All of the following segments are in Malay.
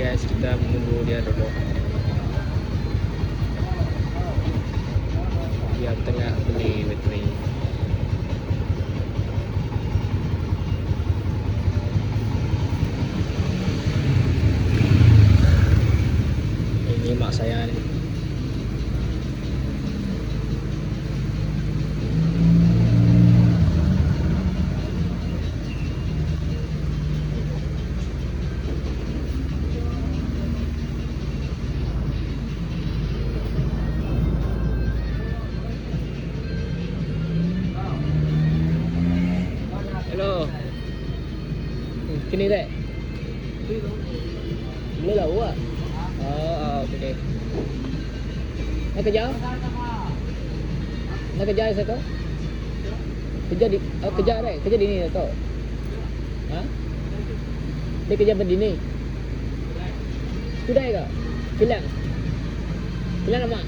guys, kita menunggu dia dulu. Dia tengah beli bateri. Ini mak saya ni. Hello. Kini dek. Boleh lah buat. Okey. Nak kerja? Nak kerja saya kau? Kerja di kerja dek, kerja di ni kau. Ha? Dia kerja di ni. Sudah ke? Kilang. Kilang nama.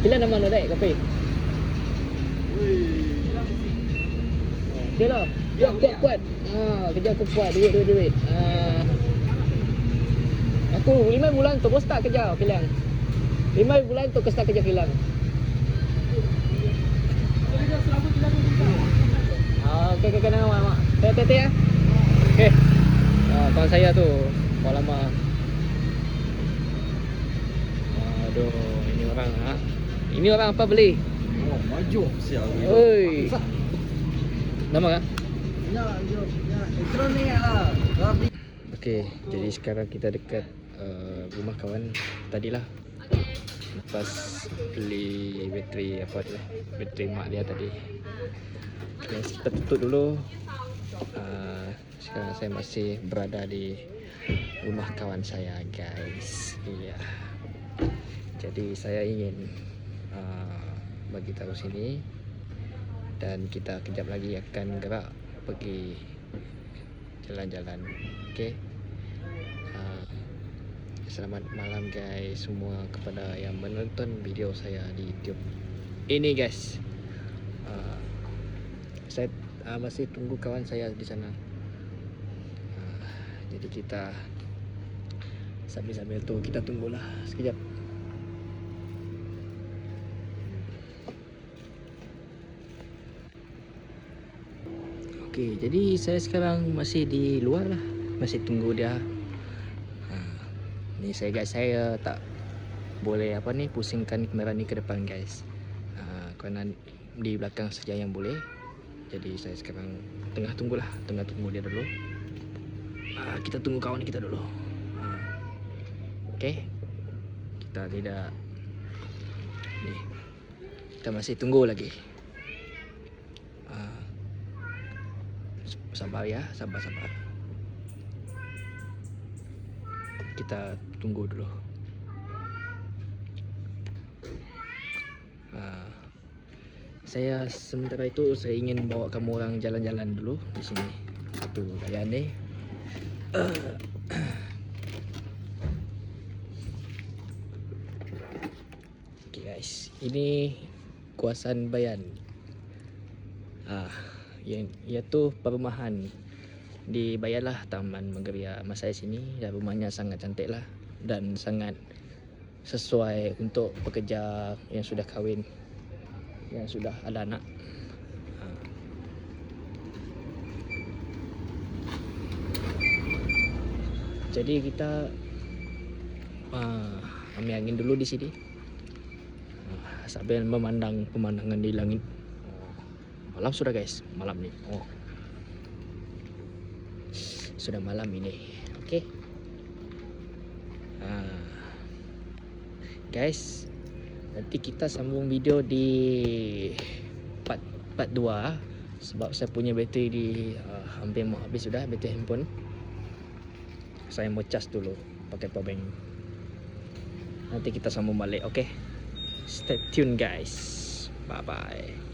Kilang nama no dek, kape. Okey lah. Kuat. Kerja aku kuat, duit. Aku 5 bulan tu bos start kerja kilang. 5 bulan tu start kerja kilang. Okey nama mak. Tete ya. Okey. Kawan saya tu lama. Aduh, ini orang Ini orang apa beli? Oh, maju sial. Oi. Nama kah? Ya, elektronik lah. Okey, jadi sekarang kita dekat rumah kawan tadilah. Lepas beli bateri apa tu? Bateri mak dia tadi. Okay, kita tutup dulu. Sekarang saya masih berada di rumah kawan saya, guys. Iya. Jadi saya ingin bagi tahu sini, dan kita kejap lagi akan gerak pergi jalan-jalan. Okey. Selamat malam guys semua kepada yang menonton video saya di YouTube ini, guys. Saya masih tunggu kawan saya di sana. Jadi kita sambil tu kita tunggulah sekejap. Okey, jadi saya sekarang masih di luar lah, masih tunggu dia. Ni saya tak boleh pusingkan kamera ni ke depan, guys. Kerana di belakang saja yang boleh. Jadi saya sekarang tengah tunggu dia dulu. Kita tunggu kawan kita dulu. Okey. Kita tidak ni. Kita masih tunggu lagi. Sabar ya, sabar. Kita tunggu dulu. Saya sementara itu saya ingin bawa kamu orang jalan-jalan dulu di sini. Satu bayan ni. Okay guys, ini kawasan Bayan. Iaitu perumahan di Bayan lah, Taman Manggaria Masai sini. Dan rumahnya sangat cantik lah, dan sangat sesuai untuk pekerja yang sudah kahwin, yang sudah ada anak. Jadi kita ambil angin dulu di sini sambil memandang pemandangan di langit. Malam sudah guys, malam ni. Sudah malam ini. Okey. Guys, nanti kita sambung video di part 2 sebab saya punya bateri di hampir mau habis sudah, bateri handphone. Saya mau cas dulu pakai power bank. Nanti kita sambung balik, okey? Stay tune guys. Bye bye.